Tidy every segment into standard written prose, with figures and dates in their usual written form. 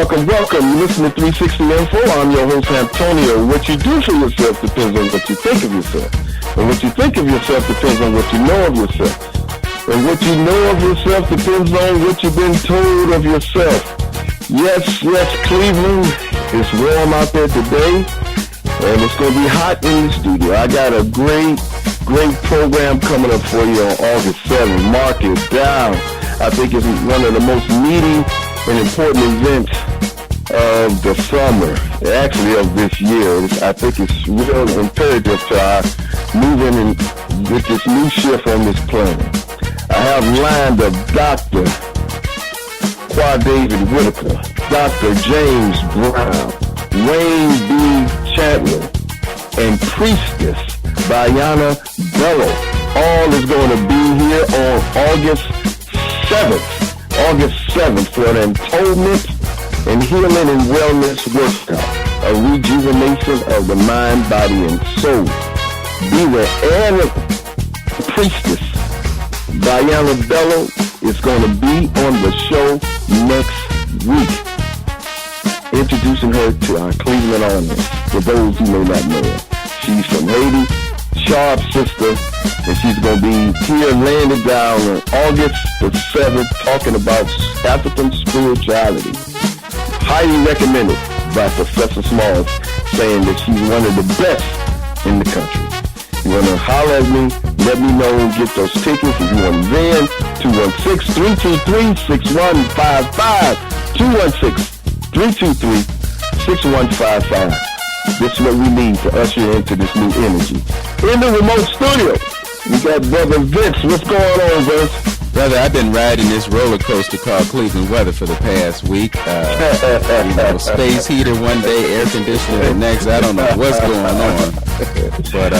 welcome. You listen to 360 Info. I'm your host, Hamptonio. What you do for yourself depends on what you think of yourself. And what you think of yourself depends on what you know of yourself. And what you know of yourself depends on what you've been told of yourself. Yes, Cleveland, it's warm out there today, and it's going to be hot in the studio. I got a great program coming up for you on August 7th. Mark it down. I think it's one of the most meaty and important events of the summer, actually of this year. I think it's real imperative to our moving with this new shift on this planet. I have lined up Dr. David Whitaker, Dr. James Brown, Wayne B. Chandler, and Priestess Diana Bello. All is going to be here on August 7th for an atonement and healing and wellness workout, a rejuvenation of the mind, body, and soul. Be there, and Priestess Diana Bello is going to be on the show next week, introducing her to our Cleveland audience. For those who may not know her, she's from Haiti, sharp sister, and she's going to be here laying it down on August the 7th, talking about African spirituality. Highly recommended by Professor Smalls, saying that she's one of the best in the country. You want to holler at me, let me know, get those tickets. If you want to then, 216-323-6155, 216-323-6155. This is what we need to usher into this new energy. In the remote studio, we got Brother Vince. What's going on, Vince? Brother, I've been riding this roller coaster called Cleveland weather for the past week. Space heater one day, air conditioner the next. I don't know what's going on. But,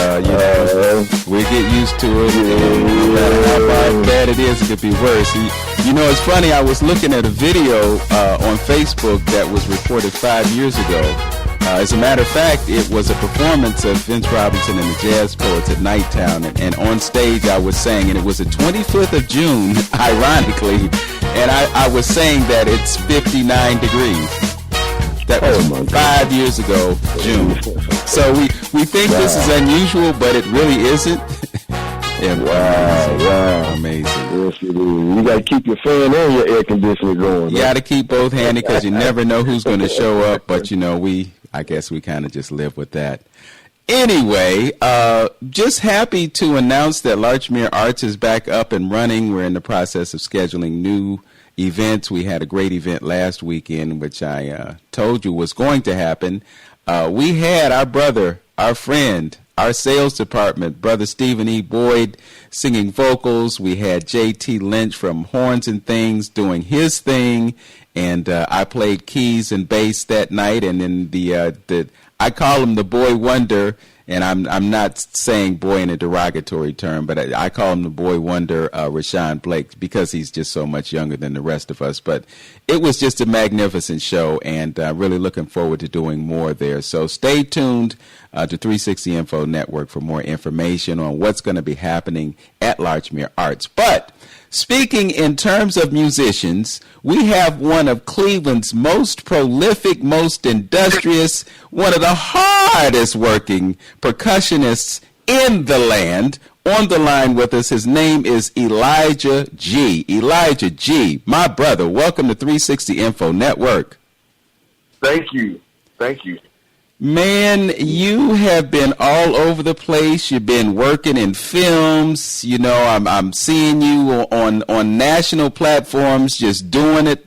we get used to it. And no matter how bad it is, it could be worse. It's funny. I was looking at a video on Facebook that was reported 5 years ago. As a matter of fact, it was a performance of Vince Robinson and the Jazz Poets at Nighttown, and on stage I was saying, and it was the 25th of June, ironically, and I was saying that it's 59 degrees. That was 5 years ago, June. So we think this is unusual, but it really isn't. Wow. Amazing. Yes, it is. You got to keep your fan and your air conditioner going. You got to keep both handy because you never know who's going to show up, but I guess we kind of just live with that. Anyway, just happy to announce that Larchmere Arts is back up and running. We're in the process of scheduling new events. We had a great event last weekend, which I told you was going to happen. We had our brother, our friend, our sales department, Brother Stephen E. Boyd, singing vocals. We had J.T. Lynch from Horns and Things doing his thing. And I played keys and bass that night, and then I call him the boy wonder, and I'm not saying boy in a derogatory term, but I call him the boy wonder, Rashawn Blake, because he's just so much younger than the rest of us. But it was just a magnificent show, and really looking forward to doing more there. So stay tuned to 360 Info Network for more information on what's going to be happening at Larchmere Arts. But speaking in terms of musicians, we have one of Cleveland's most prolific, most industrious, one of the hardest working percussionists in the land. On the line with us, his name is Elijah G. Elijah G., my brother, welcome to 360 Info Network. Thank you. Man, you have been all over the place. You've been working in films. I'm seeing you on national platforms, just doing it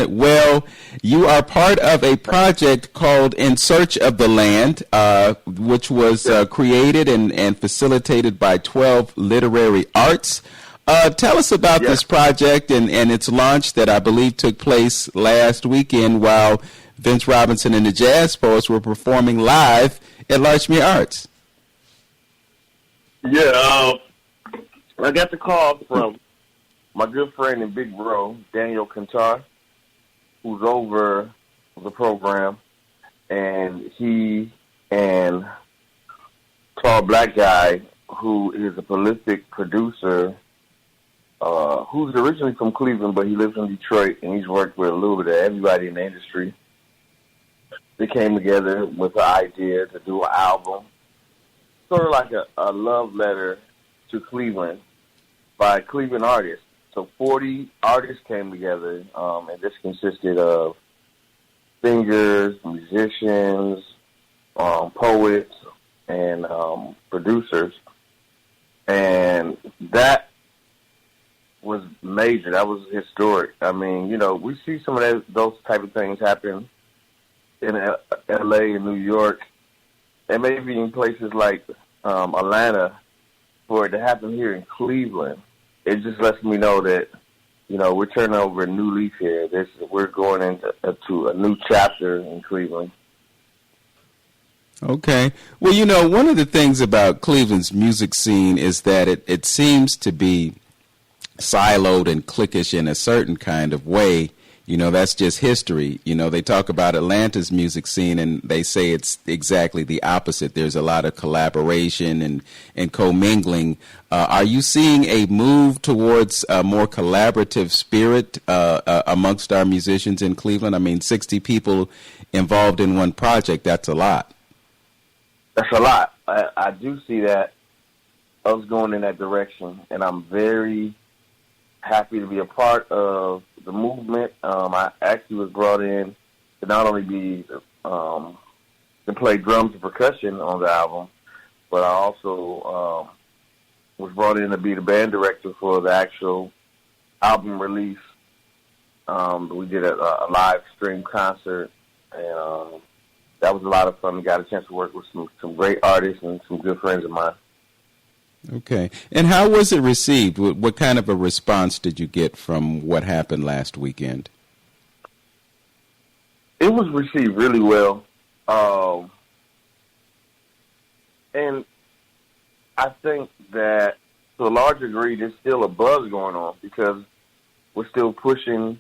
well. You are part of a project called In Search of the Land, which was created and facilitated by 12 Literary Arts. Tell us about this project and its launch that I believe took place last weekend while Vince Robinson and the Jazz Poets were performing live at Larchmere Arts. I got the call from my good friend and big bro, Daniel Cantar, who's over the program, and he and tall black guy who is a prolific producer who's originally from Cleveland, but he lives in Detroit, and he's worked with a little bit of everybody in the industry. They came together with the idea to do an album, sort of like a love letter to Cleveland by Cleveland artists. So 40 artists came together, and this consisted of singers, musicians, poets, and producers. And that was major. That was historic. I mean, you know, we see some of those type of things happen in L.A. and New York, and maybe in places like Atlanta. For it to happen here in Cleveland, it just lets me know that, you know, we're turning over a new leaf here. We're going into a new chapter in Cleveland. Okay. Well, you know, one of the things about Cleveland's music scene is that it seems to be siloed and cliquish in a certain kind of way. You know, that's just history. You know, they talk about Atlanta's music scene and they say it's exactly the opposite. There's a lot of collaboration and commingling. Are you seeing a move towards a more collaborative spirit amongst our musicians in Cleveland? I mean, 60 people involved in one project, that's a lot. That's a lot. I do see that us going in that direction, and I'm very happy to be a part of the movement. I actually was brought in to not only be to play drums and percussion on the album, but I also was brought in to be the band director for the actual album release. We did a live stream concert, and that was a lot of fun. We got a chance to work with some great artists and some good friends of mine. Okay. And how was it received? What kind of a response did you get from what happened last weekend? It was received really well. And I think that to a large degree, there's still a buzz going on because we're still pushing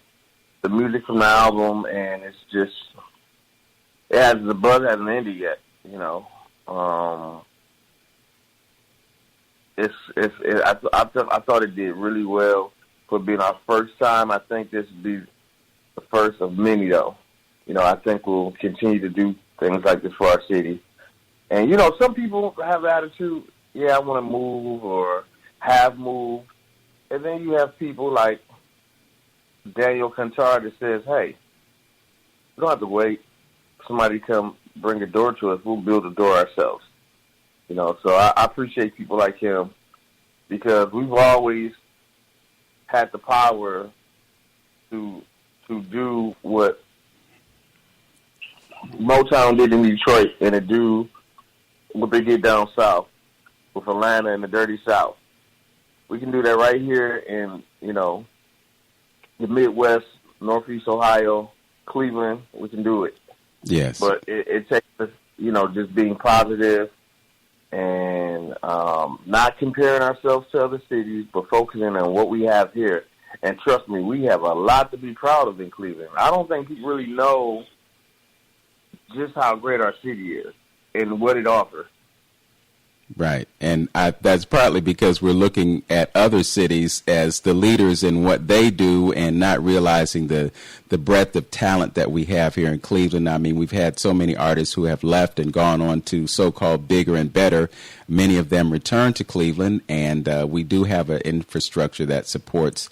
the music from the album, and it's just, the buzz hasn't ended yet, you know. I thought it did really well for being our first time. I think this will be the first of many, though. You know, I think we'll continue to do things like this for our city. And, you know, some people have the attitude, I want to move or have moved. And then you have people like Daniel Cantar that says, hey, we don't have to wait for somebody to come bring a door to us. We'll build a door ourselves. You know, so I appreciate people like him because we've always had the power to do what Motown did in Detroit and to do what they did down south with Atlanta and the Dirty South. We can do that right here in, you know, the Midwest, Northeast Ohio, Cleveland. We can do it. Yes. But it takes us, you know, just being positive and not comparing ourselves to other cities, but focusing on what we have here. And trust me, we have a lot to be proud of in Cleveland. I don't think people really know just how great our city is and what it offers. Right. And that's partly because we're looking at other cities as the leaders in what they do and not realizing the breadth of talent that we have here in Cleveland. I mean, we've had so many artists who have left and gone on to so-called bigger and better. Many of them return to Cleveland, and we do have an infrastructure that supports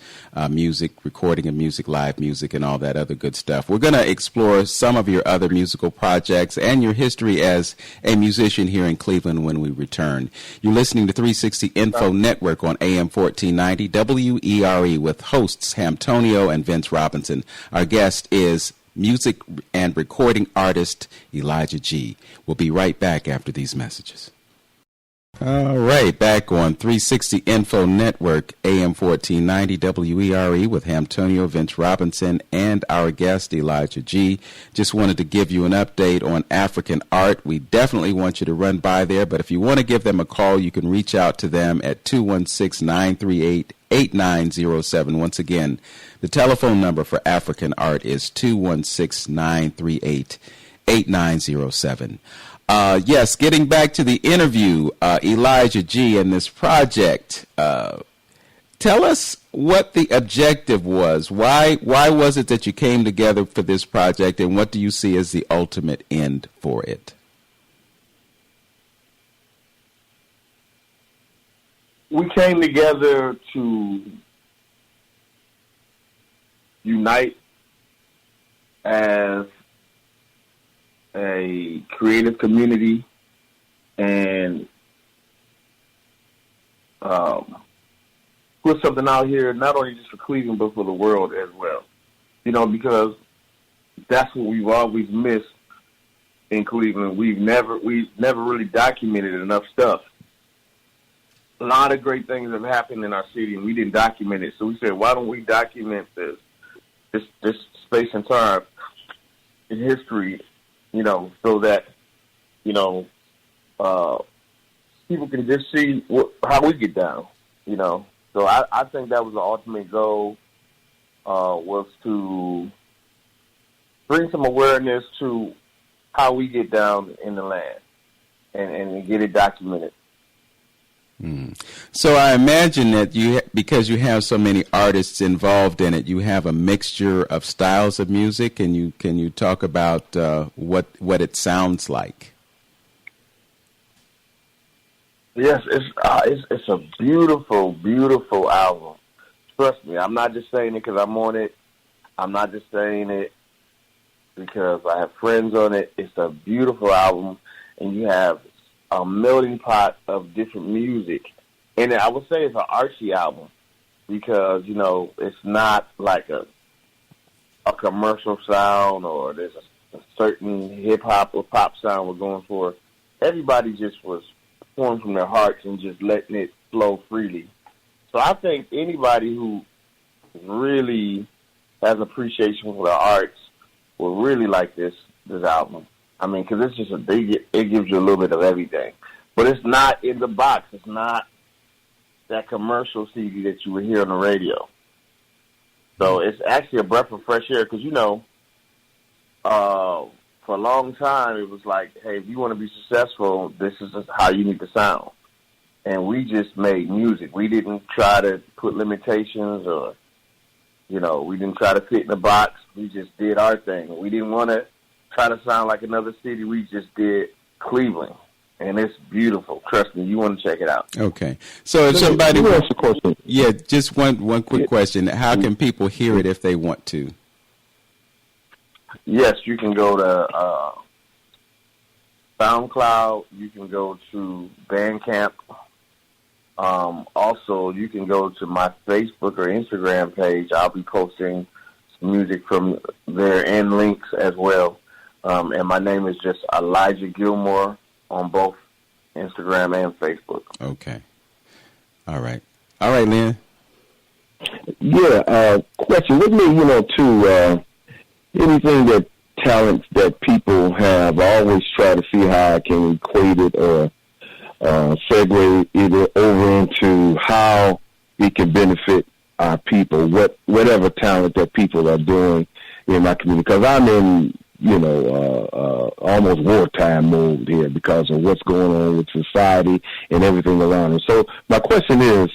music, recording of music, live music, and all that other good stuff. We're going to explore some of your other musical projects and your history as a musician here in Cleveland when we return. You're listening to 360 Info Network on AM 1490 WERE with hosts Hamptonio and Vince Robinson. Our guest is music and recording artist Elijah G. We'll be right back after these messages. All right, back on 360 Info Network, AM 1490 WERE with Hamptonio, Vince Robinson, and our guest, Elijah G. Just wanted to give you an update on African Art. We definitely want you to run by there, but if you want to give them a call, you can reach out to them at 216-938-8907. Once again, the telephone number for African Art is 216-938-8907. Yes, getting back to the interview, Elijah G. and this project. Tell tell us what the objective was. Why was it that you came together for this project, and what do you see as the ultimate end for it? We came together to unite as a creative community and put something out here, not only just for Cleveland, but for the world as well. You know, because that's what we've always missed in Cleveland. We've never really documented enough stuff. A lot of great things have happened in our city, and we didn't document it. So we said, why don't we document this space and time in history, you know, so that, you know, people can just see how we get down, you know. So I think that was the ultimate goal, was to bring some awareness to how we get down in the land and get it documented. So I imagine that because you have so many artists involved in it, you have a mixture of styles of music, and can you talk about what it sounds like? Yes, it's a beautiful, beautiful album. Trust me, I'm not just saying it because I'm on it. I'm not just saying it because I have friends on it. It's a beautiful album, and you have a melting pot of different music. And I would say it's an artsy album because, you know, it's not like a commercial sound or there's a certain hip-hop or pop sound we're going for. Everybody just was pouring from their hearts and just letting it flow freely. So I think anybody who really has appreciation for the arts will really like this album. I mean, because it's just it gives you a little bit of everything. But it's not in the box. It's not that commercial CD that you would hear on the radio. So it's actually a breath of fresh air because, you know, for a long time it was like, hey, if you want to be successful, this is just how you need to sound. And we just made music. We didn't try to put limitations or, you know, we didn't try to fit in the box. We just did our thing. We didn't want to try to sound like another city. We just did Cleveland, and it's beautiful. Trust me, you want to check it out. Okay. So if somebody wants a question, just one quick question. How can people hear it if they want to? Yes, you can go to SoundCloud. You can go to Bandcamp. Also, you can go to my Facebook or Instagram page. I'll be posting some music from there and links as well. And my name is just Elijah Gilmore on both Instagram and Facebook. Okay. All right, Lynn. Yeah, question. With me, you know, to anything that talents that people have, I always try to see how I can equate it or segue it over into how it can benefit our people, whatever talent that people are doing in my community. Because I'm in, you know, almost wartime mode here because of what's going on with society and everything around it. So my question is,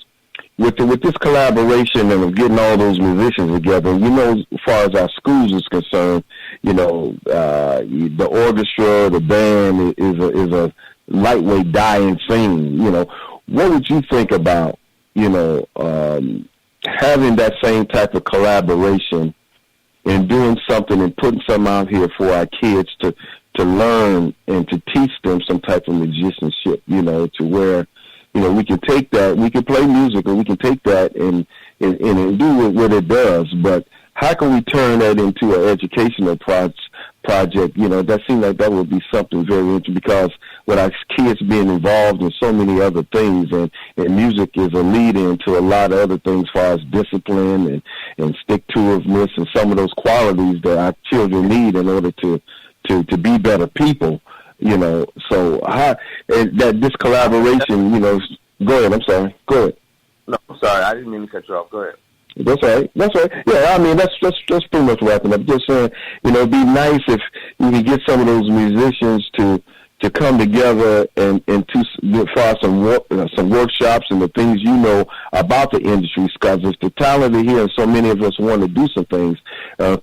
with this collaboration and of getting all those musicians together, you know, as far as our schools is concerned, you know, the orchestra, the band is a lightweight dying thing. You know, what would you think about, you know, having that same type of collaboration and doing something and putting something out here for our kids to learn and to teach them some type of musicianship, you know, to where, you know, we can take that, we can play music, or we can take that and do what it does, but how can we turn that into an educational project? You know, that seems like that would be something very interesting because with our kids being involved in so many other things, and music is a lead-in to a lot of other things as far as discipline and stick-to-itiveness and some of those qualities that our children need in order to be better people. You know, so this collaboration, you know, go ahead, I'm sorry. Go ahead. No, I'm sorry, I didn't mean to cut you off. Go ahead. That's right. Yeah, I mean, that's pretty much wrapping up. Just saying, you know, it'd be nice if you could get some of those musicians to to come together and for some workshops and the things you know about the industry, because it's the talent here, and so many of us want to do some things.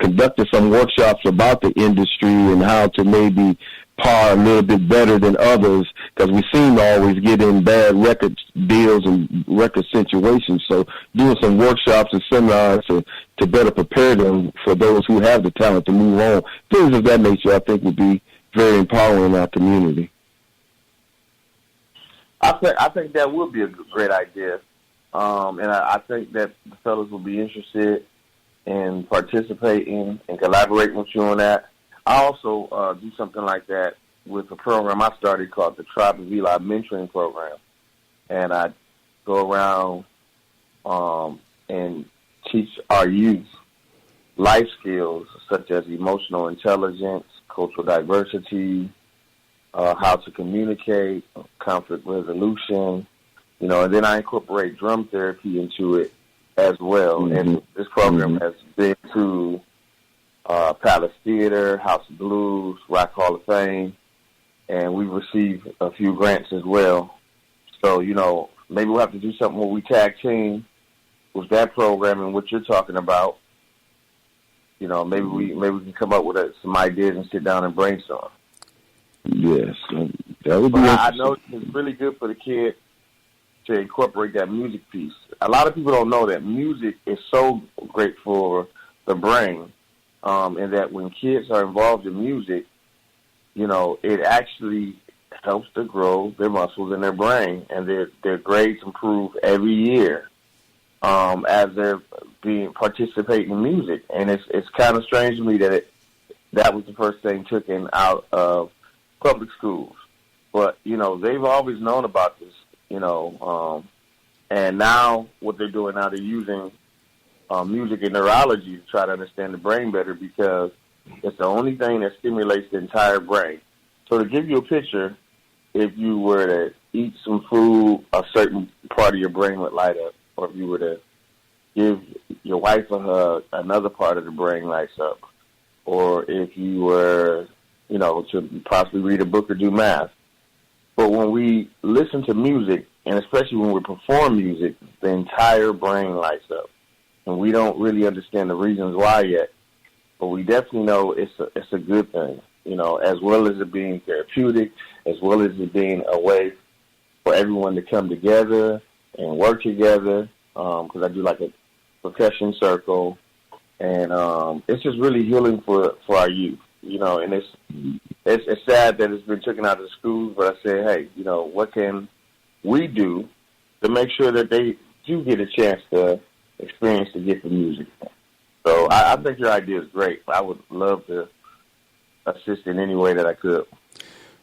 Conducted some workshops about the industry and how to maybe par a little bit better than others, because we seem to always get in bad record deals and record situations. So doing some workshops and seminars to better prepare them for those who have the talent to move on, things of that nature, I think would be very empowering in our community. I think that would be a great idea, and I think that the fellows will be interested in participating and collaborating with you on that. I also do something like that with a program I started called the Tribe of Eli Mentoring Program, and I go around and teach our youth life skills such as emotional intelligence, cultural diversity, how to communicate, conflict resolution, and then I incorporate drum therapy into it as well. Mm-hmm. And this program has been to Palace Theater, House of Blues, Rock Hall of Fame, and we've received a few grants as well. So, maybe we'll have to do something where we tag team with that program and what you're talking about. Maybe we can come up with some ideas and sit down and brainstorm. Yes, that would be. I know it's really good for the kid to incorporate that music piece. A lot of people don't know that music is so great for the brain, and that when kids are involved in music, it actually helps to grow their muscles in their brain, and their grades improve every year as they're participating in music. And it's kind of strange to me that was the first thing taken out of public schools. But, they've always known about this, and now what they're doing now, they're using music and neurology to try to understand the brain better, because it's the only thing that stimulates the entire brain. So to give you a picture, if you were to eat some food, a certain part of your brain would light up. Or if you were to give your wife a hug, another part of the brain lights up. Or if you were, to possibly read a book or do math. But when we listen to music, and especially when we perform music, the entire brain lights up. And we don't really understand the reasons why yet, but we definitely know it's a good thing, as well as it being therapeutic, as well as it being a way for everyone to come together and work together, because I do like a percussion circle, and it's just really healing for our youth, and it's sad that it's been taken out of the schools, but I say, hey, what can we do to make sure that they do get a chance to experience the gift of music? So I think your idea is great. I would love to assist in any way that I could.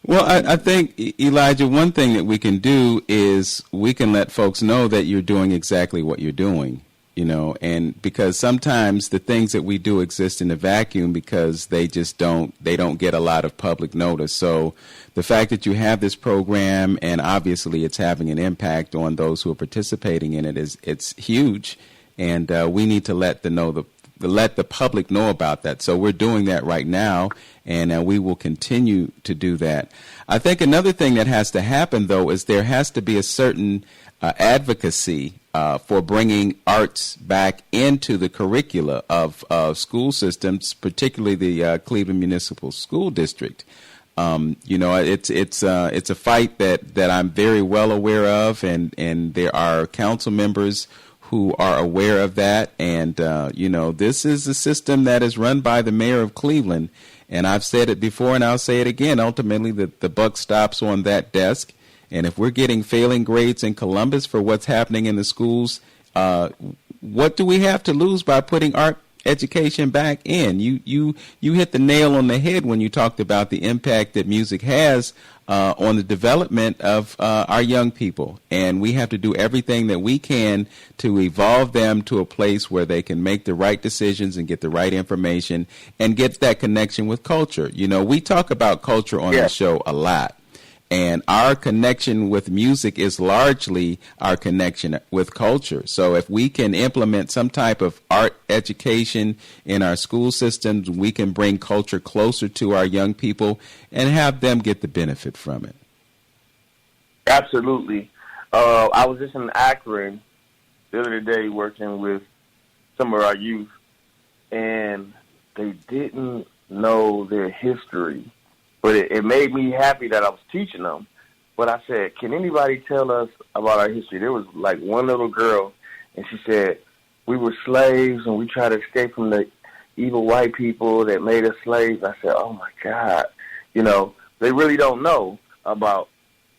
Well, I think, Elijah, one thing that we can do is we can let folks know that you're doing exactly what you're doing, and because sometimes the things that we do exist in a vacuum because they don't get a lot of public notice. So the fact that you have this program, and obviously it's having an impact on those who are participating in it, it's huge, and we need to let the public know about that. So we're doing that right now, and we will continue to do that. I think another thing that has to happen, though, is there has to be a certain advocacy for bringing arts back into the curricula of school systems, particularly the Cleveland Municipal School District. It's a fight that I'm very well aware of, and there are council members who are aware of that. And, this is a system that is run by the mayor of Cleveland. And I've said it before and I'll say it again. Ultimately, the buck stops on that desk. And if we're getting failing grades in Columbus for what's happening in the schools, what do we have to lose by putting art education back in? You hit the nail on the head when you talked about the impact that music has on the development of our young people. And we have to do everything that we can to evolve them to a place where they can make the right decisions and get the right information and get that connection with culture. We talk about culture on the show a lot. And our connection with music is largely our connection with culture. So if we can implement some type of art education in our school systems, we can bring culture closer to our young people and have them get the benefit from it. Absolutely. I was just in Akron the other day working with some of our youth, and they didn't know their history. But it made me happy that I was teaching them. But I said, can anybody tell us about our history? There was like one little girl, and she said, we were slaves, and we tried to escape from the evil white people that made us slaves. I said, oh, my God. You know, they really don't know about,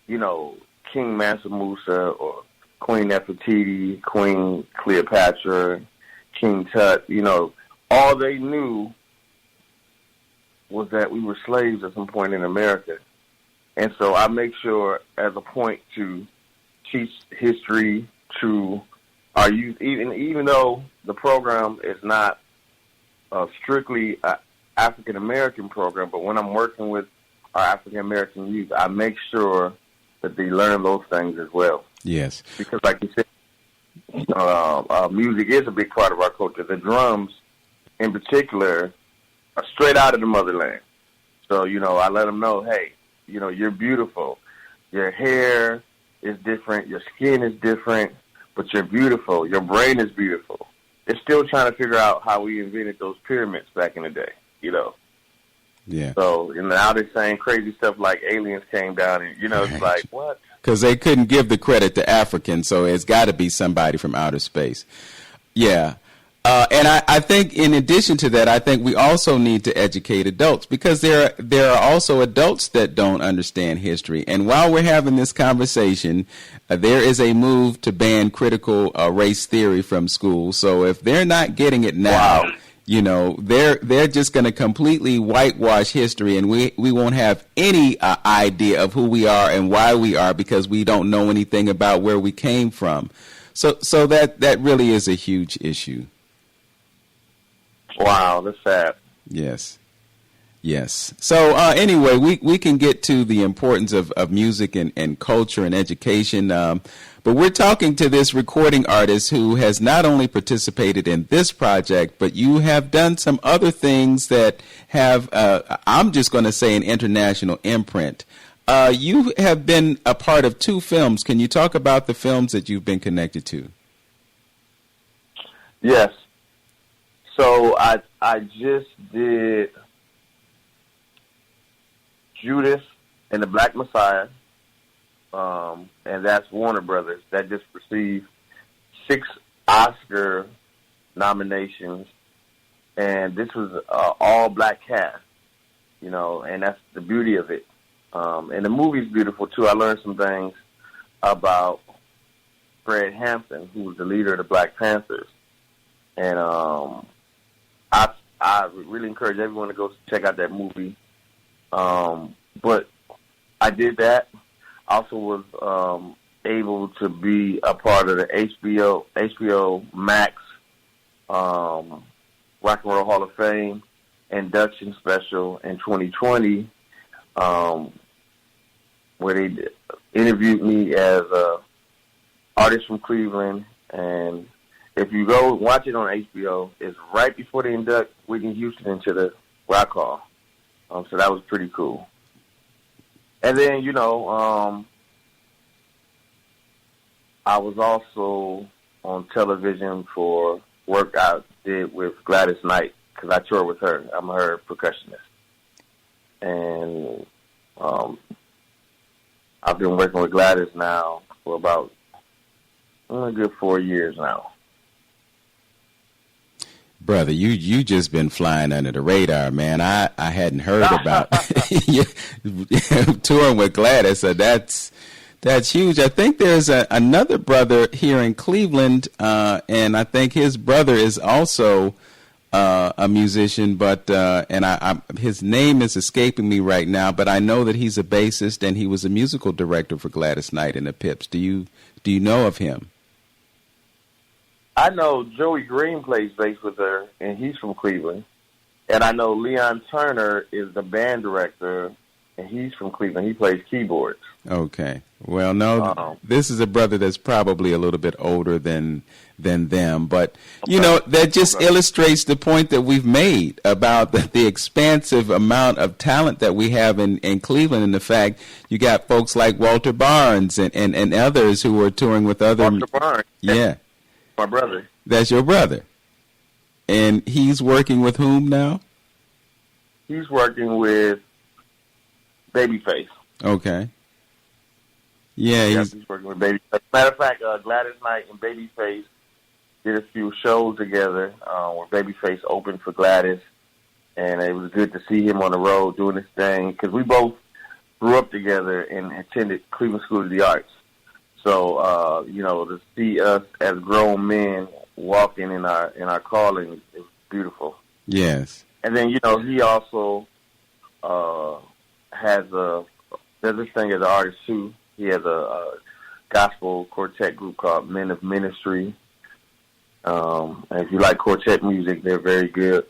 you know, King Mansa Musa or Queen Nefertiti, Queen Cleopatra, King Tut. You know, all they knew was that we were slaves at some point in America. And so I make sure as a point to teach history to our youth, even though the program is not strictly an African-American program, but when I'm working with our African-American youth, I make sure that they learn those things as well. Yes. Because like you said, music is a big part of our culture. The drums, in particular, are straight out of the motherland. So, you know, I let them know, hey, you know, you're beautiful. Your hair is different. Your skin is different, but you're beautiful. Your brain is beautiful. They're still trying to figure out how we invented those pyramids back in the day, you know. Yeah. So, and now they're saying crazy stuff like aliens came down and, you know, it's like, what? Because they couldn't give the credit to Africans, so it's got to be somebody from outer space. Yeah. And I think in addition to that, I think we also need to educate adults because there are also adults that don't understand history. And while we're having this conversation, there is a move to ban critical race theory from schools. So if they're not getting it now, you know, they're just going to completely whitewash history, and we won't have any idea of who we are and why we are because we don't know anything about where we came from. So that really is a huge issue. Wow, that's sad. Yes. So anyway, we can get to the importance of music and culture and education. But we're talking to this recording artist who has not only participated in this project, but you have done some other things that have, I'm just going to say, an international imprint. You have been a part of 2 films. Can you talk about the films that you've been connected to? Yes. So I just did Judas and the Black Messiah, and that's Warner Brothers. That just received 6 Oscar nominations, and this was all black cast, you know, and that's the beauty of it. And the movie's beautiful too. I learned some things about Fred Hampton, who was the leader of the Black Panthers, and I really encourage everyone to go check out that movie. But I did that. I also was able to be a part of the HBO Max Rock and Roll Hall of Fame induction special in 2020, where they interviewed me as an artist from Cleveland. And if you go watch it on HBO, it's right before they induct Whitney Houston into the Rock Hall. So that was pretty cool. And then, you know, I was also on television for work I did with Gladys Knight, because I tour with her. I'm her percussionist. And I've been working with Gladys now for about a good 4 years now. Brother, you just been flying under the radar, man. I hadn't heard about you touring with Gladys, so that's huge. I think there's another brother here in Cleveland, and I think his brother is also a musician, but his name is escaping me right now. But I know that he's a bassist, and he was a musical director for Gladys Knight and the Pips. Do you know of him? I know Joey Green plays bass with her, and he's from Cleveland. And I know Leon Turner is the band director and he's from Cleveland. He plays keyboards. Okay. Well, no, this is a brother that's probably a little bit older than them, but you know that just illustrates the point that we've made about the expansive amount of talent that we have in Cleveland, and the fact you got folks like Walter Barnes and others who are touring with other. Walter Barnes, yeah, my brother. That's your brother, and he's working with whom now? He's working with Babyface. Okay. Yeah, he's working with Babyface. Matter of fact, Gladys Knight and Babyface did a few shows together where Babyface opened for Gladys, and it was good to see him on the road doing his thing because we both grew up together and attended Cleveland School of the Arts. So, you know, to see us as grown men walking in our calling is beautiful. Yes. And then, you know, he also does this thing as an artist too. He has a gospel quartet group called Men of Ministry. And if you like quartet music, they're very good.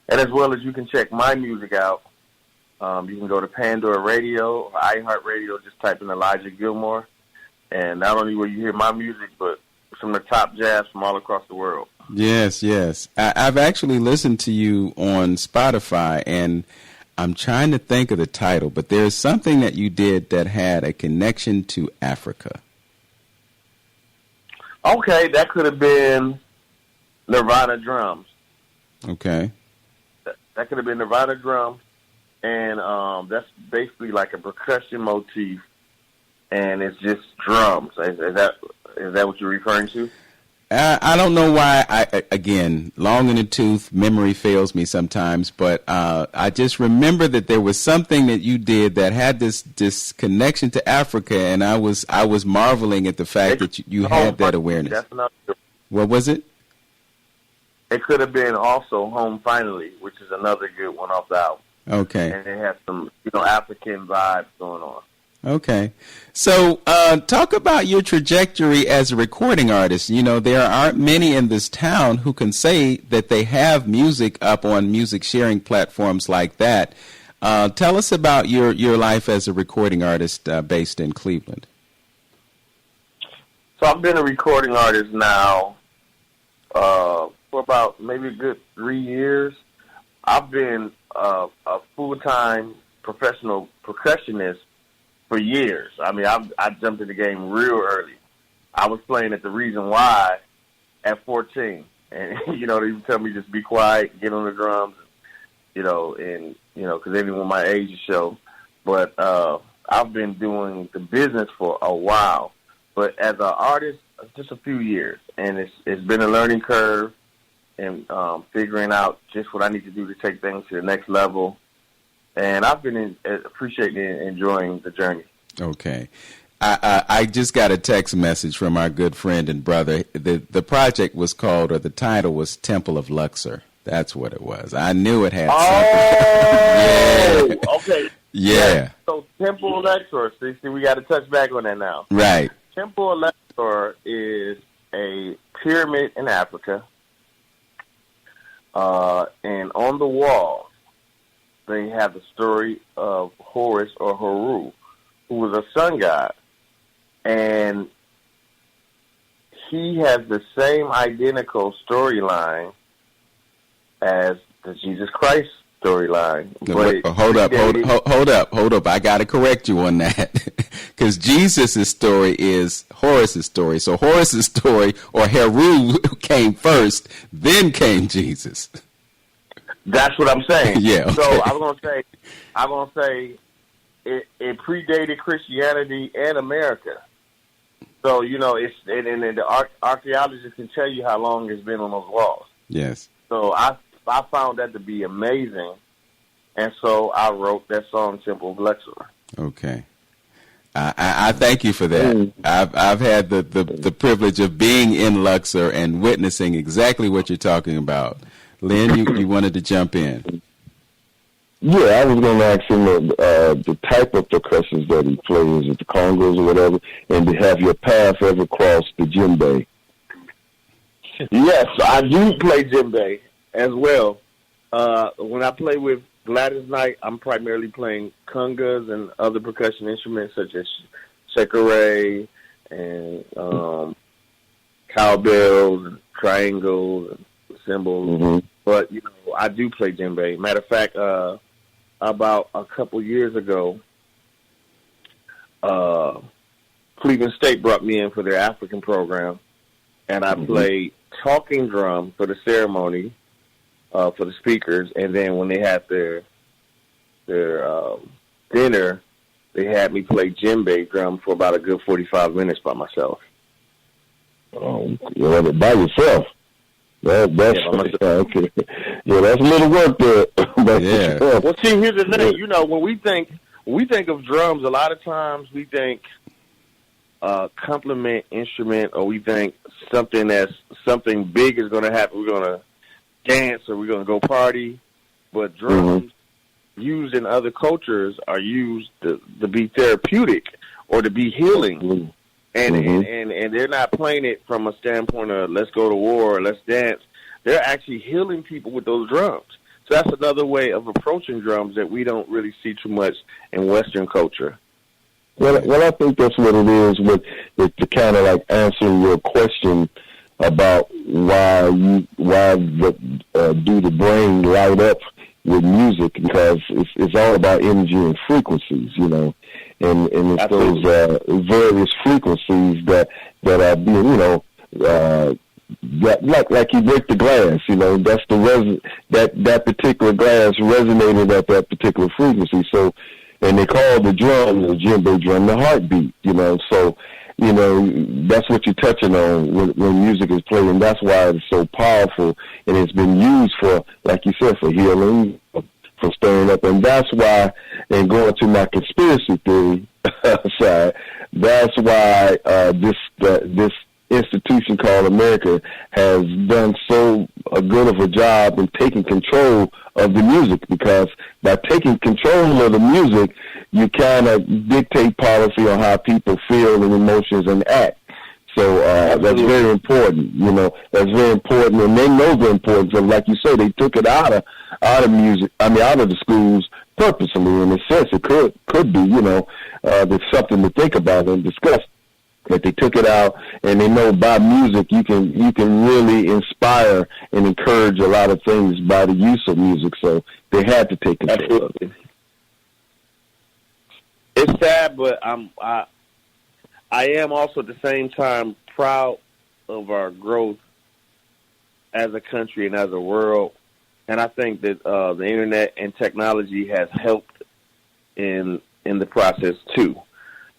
And as well as you can check my music out, you can go to Pandora Radio or iHeartRadio, just type in Elijah Gilmore. And not only will you hear my music, but some of the top jazz from all across the world. Yes, yes. I've actually listened to you on Spotify, and I'm trying to think of the title, but there's something that you did that had a connection to Africa. Okay, that could have been Nirvana drums. Okay. That could have been Nirvana drums, and that's basically like a percussion motif, and it's just drums. Is that what you're referring to? I don't know why. Again, long in the tooth, memory fails me sometimes, but I just remember that there was something that you did that had this connection to Africa, and I was marveling at the fact that you had that awareness. That's another. What was it? It could have been also Home Finally, which is another good one off the album. Okay. And it has some, African vibes going on. Okay. So talk about your trajectory as a recording artist. You know, there aren't many in this town who can say that they have music up on music sharing platforms like that. Tell us about your life as a recording artist based in Cleveland. So I've been a recording artist now for about maybe a good 3 years. I've been a full-time professional percussionist for years. I mean, I jumped in the game real early. I was playing at the Reason Why at 14. And, they would tell me just be quiet, get on the drums, because they didn't want my age to show. But I've been doing the business for a while. But as an artist, just a few years. And it's been a learning curve and figuring out just what I need to do to take things to the next level. And I've been appreciating and enjoying the journey. Okay. I just got a text message from our good friend and brother. The project was called, or the title was Temple of Luxor. That's what it was. I knew it had something. Yeah. Okay. Yeah. So Temple of Luxor, see, we got to touch back on that now. Right. Temple of Luxor is a pyramid in Africa. And on the wall, they have the story of Horus or Horu, who was a sun god. And he has the same identical storyline as the Jesus Christ storyline. Hold up. I got to correct you on that. Because Jesus' story is Horus' story. So Horus' story, or Heru, came first, then came Jesus. That's what I'm saying. Yeah. Okay. So I'm gonna say it predated Christianity and America. So it's and the archaeologists can tell you how long it's been on those walls. Yes. So I found that to be amazing, and so I wrote that song, Temple of Luxor. Okay. I thank you for that. I've had the privilege of being in Luxor and witnessing exactly what you're talking about. Lynn, you wanted to jump in. Yeah, I was going to ask him the type of percussions that he plays, is it the congos or whatever, and to have your path ever crossed the djembe. Yes, I do play djembe as well. When I play with Gladys night, I'm primarily playing congas and other percussion instruments such as shekere and cowbells and triangles and cymbals. Mm-hmm. But, I do play djembe. Matter of fact, about a couple years ago, Cleveland State brought me in for their African program, and I played talking drum for the ceremony for the speakers, and then when they had their dinner, they had me play djembe drum for about a good 45 minutes by myself. Oh, by yourself? That's okay. Yeah, that's a little work there. Yeah. Well, see, here's the thing. When we think of drums, a lot of times we think complement instrument, or we think something big is going to happen. We're going to dance or we're going to go party. But drums used in other cultures are used to be therapeutic or to be healing. And they're not playing it from a standpoint of let's go to war or let's dance. They're actually healing people with those drums. So that's another way of approaching drums that we don't really see too much in Western culture. Well, I think that's what it is with to kind of like answering your question about why do the brain light up with music, because it's all about energy and frequencies, and it's Absolutely. those various frequencies that are being, like you break the glass, that's the that particular glass resonated at that particular frequency. So, and they call the drum, the djembe drum, the heartbeat, so, that's what you're touching on when music is playing. That's why it's so powerful, and it's been used for, like you said, for healing, for stirring up. And that's why, and going to my conspiracy theory side, that's why this institution called America has done so good of a job in taking control of the music, because by taking control of the music, you kind of dictate policy on how people feel and emotions and act. So that's very important. That's very important, and they know the importance of, like you say, they took it out of music. Out of the schools purposely. In a sense, it could be. There's something to think about and discuss. But they took it out, and they know by music you can really inspire and encourage a lot of things by the use of music. So they had to take control of it. It's sad, but I am also at the same time proud of our growth as a country and as a world, and I think that the internet and technology has helped in the process too.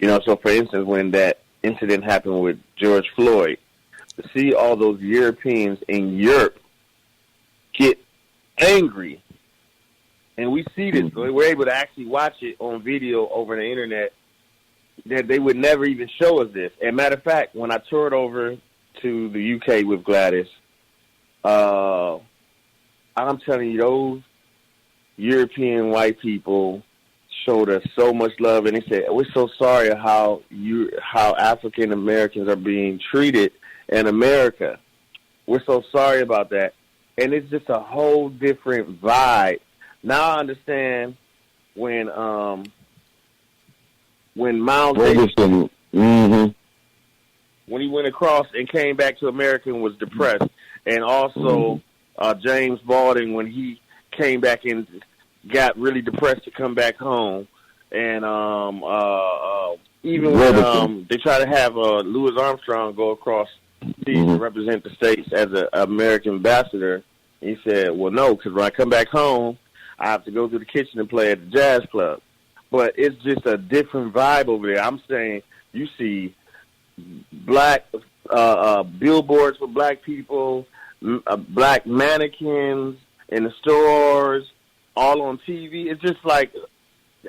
So for instance, when that incident happened with George Floyd, to see all those Europeans in Europe get angry, and we see this, we're able to actually watch it on video over the internet, that they would never even show us this. And matter of fact, when I toured over to the UK with Gladys, I'm telling you, those European white people showed us so much love, and they said, we're so sorry how African Americans are being treated in America. We're so sorry about that. And it's just a whole different vibe. Now I understand when Miles Davis, when he went across and came back to America and was depressed, and also James Baldwin, when he came back and got really depressed to come back home, and even when they try to have Louis Armstrong go across seas to represent the states as an American ambassador, he said, well, no, because when I come back home, I have to go to the kitchen and play at the jazz club. But it's just a different vibe over there. I'm saying you see black billboards for black people, black mannequins in the stores, all on TV. It's just like,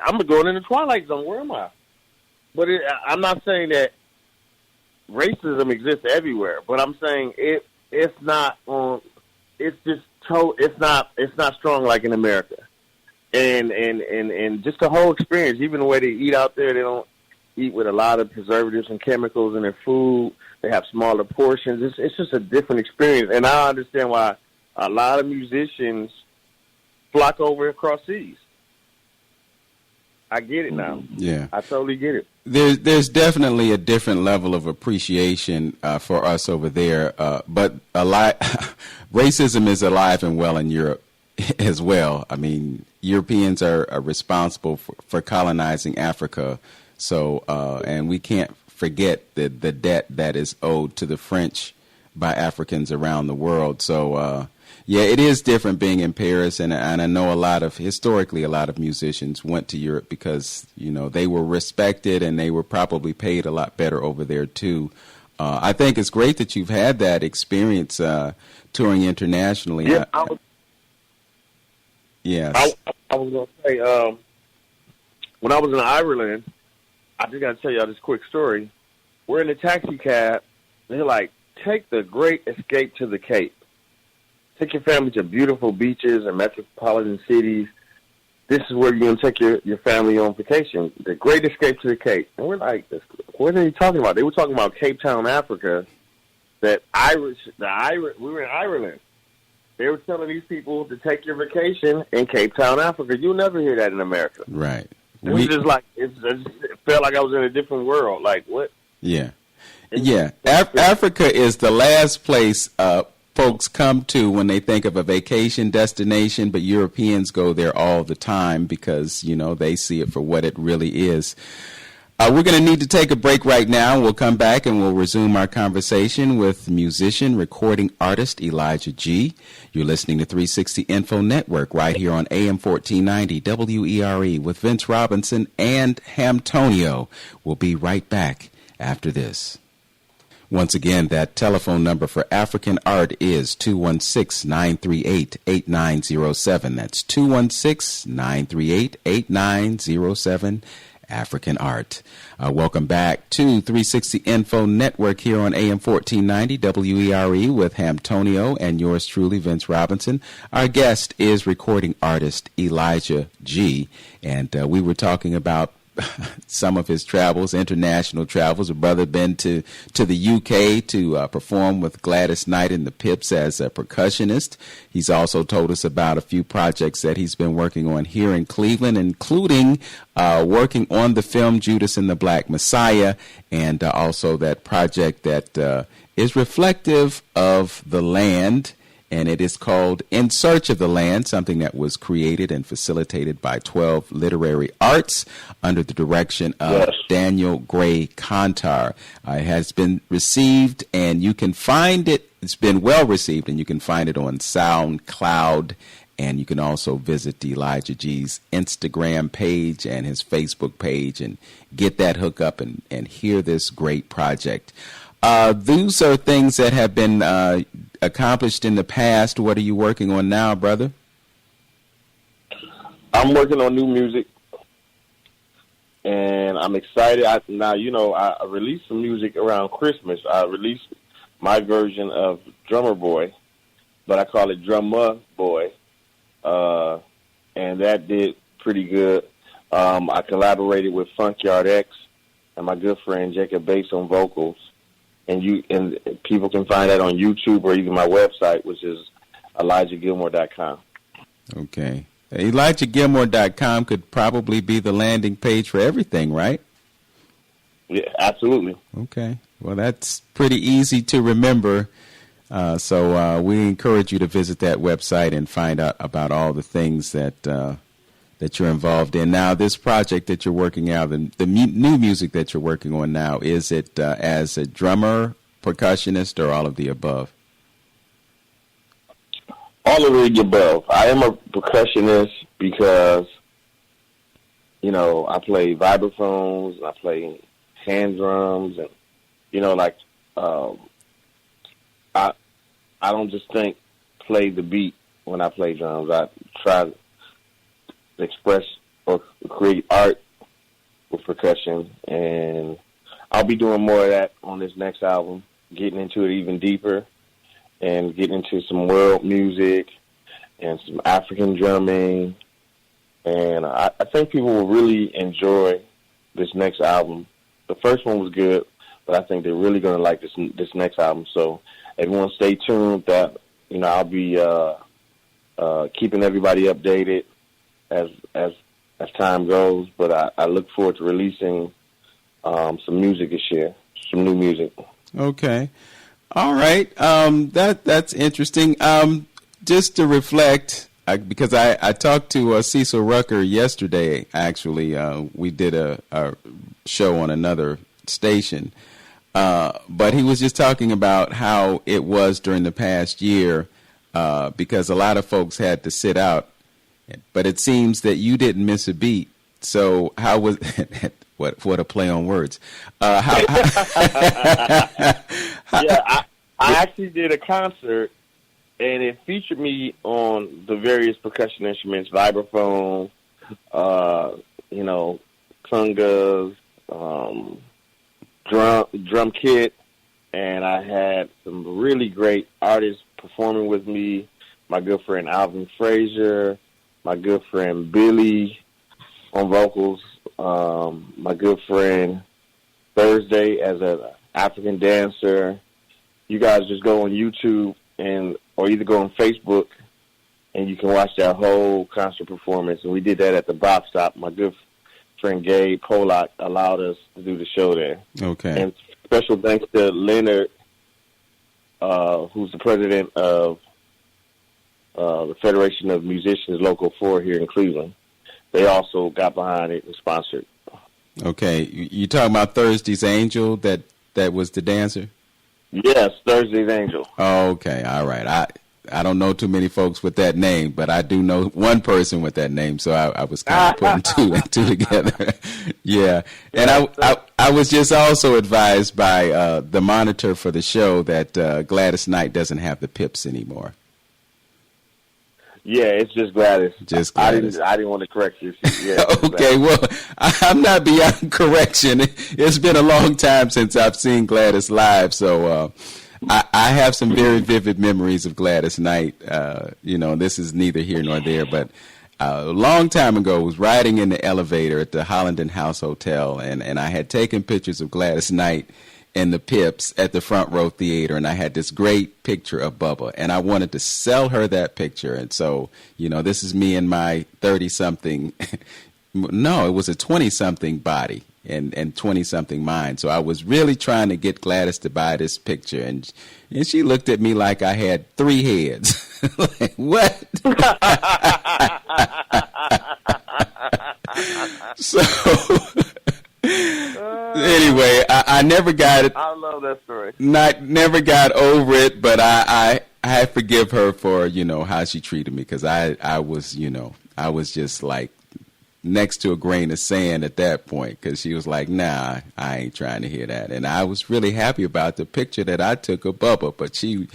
I'm going in the Twilight Zone. Where am I? But I'm not saying that racism exists everywhere, but I'm saying it's not on. It's just it's not strong like in America, and just the whole experience. Even the way they eat out there, they don't eat with a lot of preservatives and chemicals in their food. They have smaller portions. It's just a different experience, and I understand why a lot of musicians flock over across seas. I get it now. Yeah, I totally get it. There's definitely a different level of appreciation for us over there, but racism is alive and well in Europe as well. I mean, Europeans are responsible for colonizing Africa, so and we can't forget the debt that is owed to the French by Africans around the world. So yeah, it is different being in Paris, and I know historically a lot of musicians went to Europe because, you know, they were respected and they were probably paid a lot better over there too. I think it's great that you've had that experience touring internationally. Yeah, yes. I was going to say, when I was in Ireland, I just got to tell y'all this quick story. We're in a taxi cab. They're like, take the Great Escape to the Cape. Take your family to beautiful beaches and metropolitan cities. This is where you're going to take your family on vacation. The Great Escape to the Cape. And we're like, what are they talking about? They were talking about Cape Town, Africa. We were in Ireland. They were telling these people to take your vacation in Cape Town, Africa. You'll never hear that in America. Right. It was just like, it felt like I was in a different world. Like, what? Yeah. Yeah. Africa is the last place folks come to when they think of a vacation destination, but Europeans go there all the time because, you know, they see it for what it really is. We're going to need to take a break right now. We'll come back and we'll resume our conversation with musician, recording artist Elijah G. You're listening to 360 Info Network right here on AM 1490 WERE with Vince Robinson and Hamptonio. We'll be right back after this. Once again, that telephone number for African Art is 216-938-8907. That's 216-938-8907. African Art. Welcome back to 360 Info Network here on AM 1490 WERE with Hamptonio and yours truly, Vince Robinson. Our guest is recording artist Elijah G. And we were talking about some of his travels, international travels. A brother been to the UK to perform with Gladys Knight and the Pips as a percussionist. He's also told us about a few projects that he's been working on here in Cleveland, including working on the film Judas and the Black Messiah, and also that project that is reflective of the land. And it is called In Search of the Land, something that was created and facilitated by 12 Literary Arts under the direction of Daniel Gray Kantar. It has been received, and you can find it. It's been well received, and you can find it on SoundCloud. And you can also visit Elijah G's Instagram page and his Facebook page and get that hookup and hear this great project. Those are things that have been accomplished in the past. What are you working on now, brother? I'm working on new music, and I'm excited. I released some music around Christmas. I released my version of Drummer Boy, but I call it Drummer Boy, and that did pretty good. I collaborated with Funkyard X and my good friend Jacob Bass on vocals. And people can find that on YouTube or even my website, which is ElijahGilmore.com. Okay. ElijahGilmore.com could probably be the landing page for everything, right? Yeah, absolutely. Okay. Well, that's pretty easy to remember. So we encourage you to visit that website and find out about all the things that you're involved in. Now, this project that you're working out, the new music that you're working on now, is it as a drummer, percussionist, or all of the above? All of the above. I am a percussionist because, you know, I play vibraphones, I play hand drums, and, you know, like, I don't just play the beat when I play drums. I try to express or create art with percussion, and I'll be doing more of that on this next album, getting into it even deeper and getting into some world music and some African drumming, and I think people will really enjoy this next album. The first one was good, but I think they're really going to like this next album, so everyone stay tuned that, you know, I'll be keeping everybody updated as time goes. But I look forward to releasing some music this year, some new music. Okay. All right. That's interesting. Just to reflect, because I talked to Cecil Rucker yesterday, actually. We did a show on another station. But he was just talking about how it was during the past year, because a lot of folks had to sit out. But it seems that you didn't miss a beat. So how was what a play on words? Yeah, I actually did a concert, and it featured me on the various percussion instruments, vibraphone, congas, drum kit, and I had some really great artists performing with me. My good friend Alvin Frazier, my good friend Billy on vocals, my good friend Thursday as an African dancer. You guys just go on YouTube or either go on Facebook, and you can watch that whole concert performance. And we did that at the Bop Stop. My good friend Gabe Polak allowed us to do the show there. Okay. And special thanks to Leonard, who's the president of the Federation of Musicians Local 4 here in Cleveland. They also got behind it and sponsored. Okay. You talking about Thursday's Angel that was the dancer? Yes, Thursday's Angel. Oh, okay. All right. I don't know too many folks with that name, but I do know one person with that name, so I was kind of putting two and two together. Yeah. And I was just also advised by the monitor for the show that Gladys Knight doesn't have the pips anymore. Yeah, it's just Gladys. Just Gladys. I didn't want to correct you. Yeah, okay, well, I'm not beyond correction. It's been a long time since I've seen Gladys live, so I have some very vivid memories of Gladys Knight. This is neither here nor there, but a long time ago, I was riding in the elevator at the Holland House Hotel, and I had taken pictures of Gladys Knight and the Pips at the Front Row Theater, and I had this great picture of Bubba, and I wanted to sell her that picture. And so, this is me in my 30-something, no, it was a 20-something body and 20-something mind. So I was really trying to get Gladys to buy this picture, and she looked at me like I had 3 heads. Like, what? So... Anyway, I never got it. I love that story. Never got over it, but I forgive her for how she treated me, because I was just like next to a grain of sand at that point, because she was like, nah, I ain't trying to hear that. And I was really happy about the picture that I took of Bubba, but she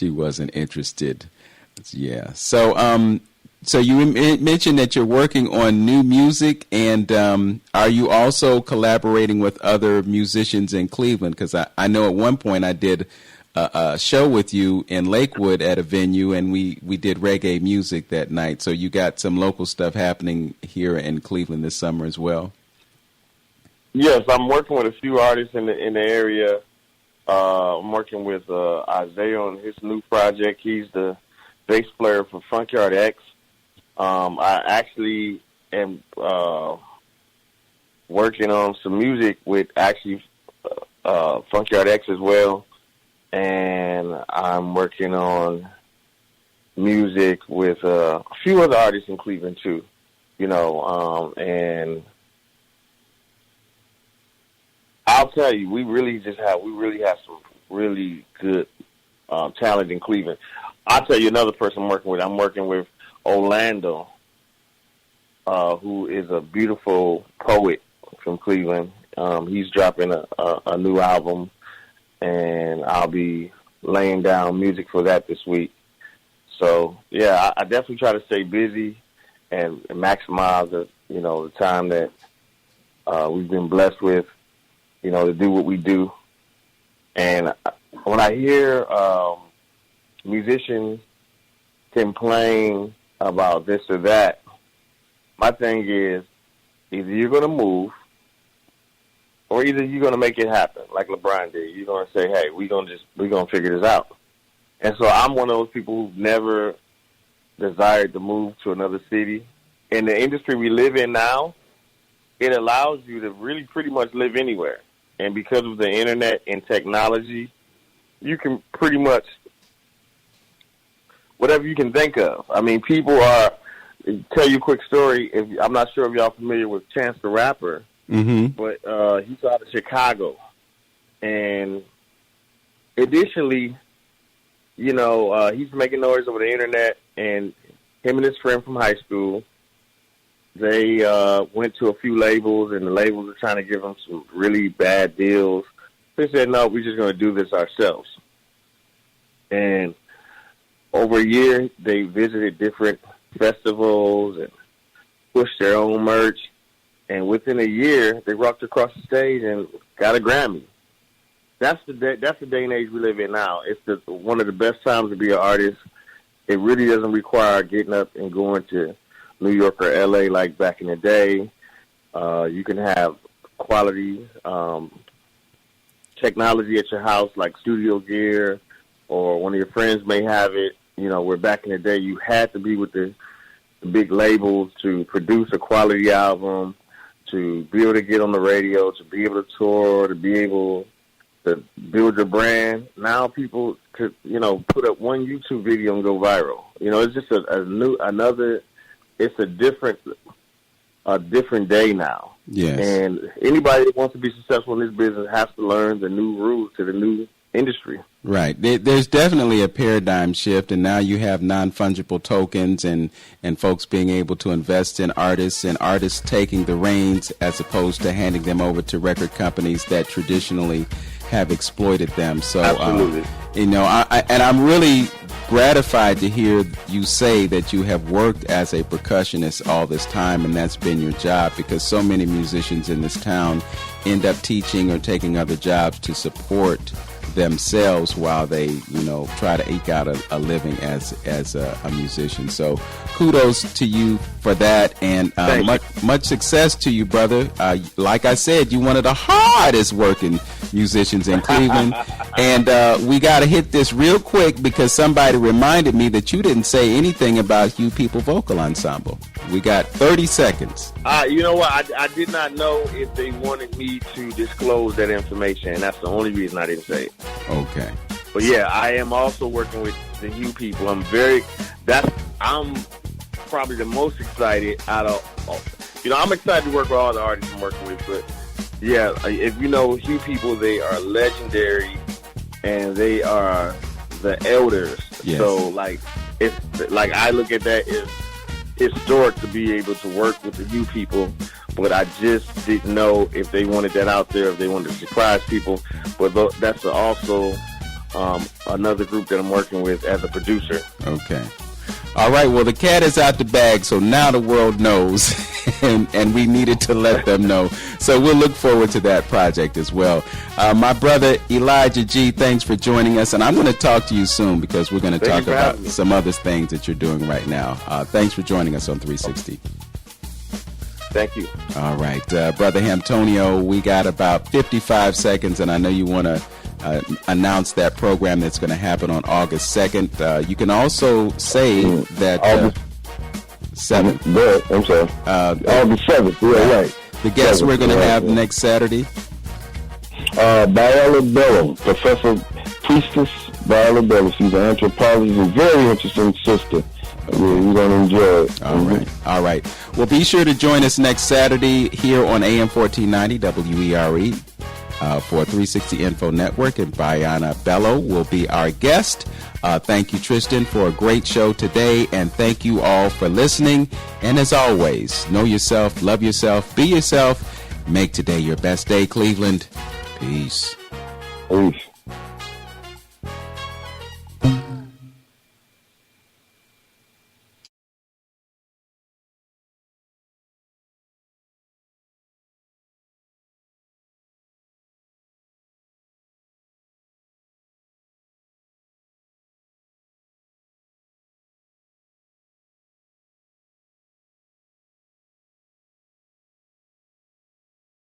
wasn't interested. Yeah. So you mentioned that you're working on new music, and are you also collaborating with other musicians in Cleveland? Because I know at one point I did a show with you in Lakewood at a venue, and we did reggae music that night. So you got some local stuff happening here in Cleveland this summer as well? Yes, I'm working with a few artists in the area. I'm working with Isaiah on his new project. He's the bass player for Funkyard X. I actually am working on some music with Funkyard X as well, and I'm working on music with a few other artists in Cleveland too, and I'll tell you, we really have some really good talent in Cleveland. I'll tell you another person I'm working with. I'm working with Orlando, who is a beautiful poet from Cleveland. He's dropping a new album, and I'll be laying down music for that this week. So, yeah, I definitely try to stay busy and maximize the time that we've been blessed with, to do what we do. And when I hear musicians complain about this or that, my thing is either you're going to move or either you're going to make it happen like LeBron did. You're going to say, hey, we're going to figure this out. And so I'm one of those people who've never desired to move to another city. In the industry we live in now, it allows you to really pretty much live anywhere. And because of the internet and technology, you can pretty much, whatever you can think of. I mean, people are, tell you a quick story. I'm not sure if y'all familiar with Chance the Rapper, but he's out of Chicago. And additionally, you know, he's making noise over the internet, and him and his friend from high school, they went to a few labels, and the labels were trying to give him some really bad deals. They said, no, we're just going to do this ourselves. And over a year, they visited different festivals and pushed their own merch. And within a year, they rocked across the stage and got a Grammy. That's the day and age we live in now. It's one of the best times to be an artist. It really doesn't require getting up and going to New York or L.A. like back in the day. You can have quality technology at your house, like studio gear, or one of your friends may have it. You know, where back in the day you had to be with the big labels to produce a quality album, to be able to get on the radio, to be able to tour, to be able to build your brand. Now people could, you know, put up one YouTube video and go viral. You know, it's just it's a different day now. Yes. And anybody that wants to be successful in this business has to learn the new rules to the new industry. Right. There's definitely a paradigm shift, and now you have non-fungible tokens and folks being able to invest in artists, and artists taking the reins as opposed to handing them over to record companies that traditionally have exploited them. So, absolutely. You know, I'm really gratified to hear you say that you have worked as a percussionist all this time, and that's been your job, because so many musicians in this town end up teaching or taking other jobs to support themselves while they, you know, try to eke out a living as a musician. So kudos to you for that, and much success to you, brother. Like I said, you're one of the hardest working musicians in Cleveland. And we got to hit this real quick because somebody reminded me that you didn't say anything about You People Vocal Ensemble. We got 30 seconds. You know what? I did not know if they wanted me to disclose that information, and that's the only reason I didn't say it. Okay. But yeah, I am also working with the You People. I'm probably the most excited out of, you know, I'm excited to work with all the artists I'm working with, but yeah, if you know You People, they are legendary, and they are the elders. Yes. So like, it's like, I look at that as historic to be able to work with the You People, but I just didn't know if they wanted that out there, if they wanted to surprise people. But that's also another group that I'm working with as a producer. Okay. All right. Well, the cat is out the bag, so now the world knows, and we needed to let them know. So we'll look forward to that project as well. My brother Elijah G., thanks for joining us, and I'm going to talk to you soon because we're going to talk about some other things that you're doing right now. Thanks for joining us on 360. Thank you. All right. Brother Hamptonio, we got about 55 seconds, and I know you want to announce that program that's going to happen on August 2nd. You can also say that August 7th. I'm sorry. August 7th. Yeah, right. The guests 7th, we're going to have right. next Saturday. Viola Bello, Professor Priestess Viola Bello. She's an anthropologist, a very interesting sister. You're going to enjoy it. All right. All right. Well, be sure to join us next Saturday here on AM 1490 WERE. For 360 Info Network, and Viola Bello will be our guest. Thank you, Tristan, for a great show today, and thank you all for listening. And as always, know yourself, love yourself, be yourself, make today your best day, Cleveland. Peace. Peace.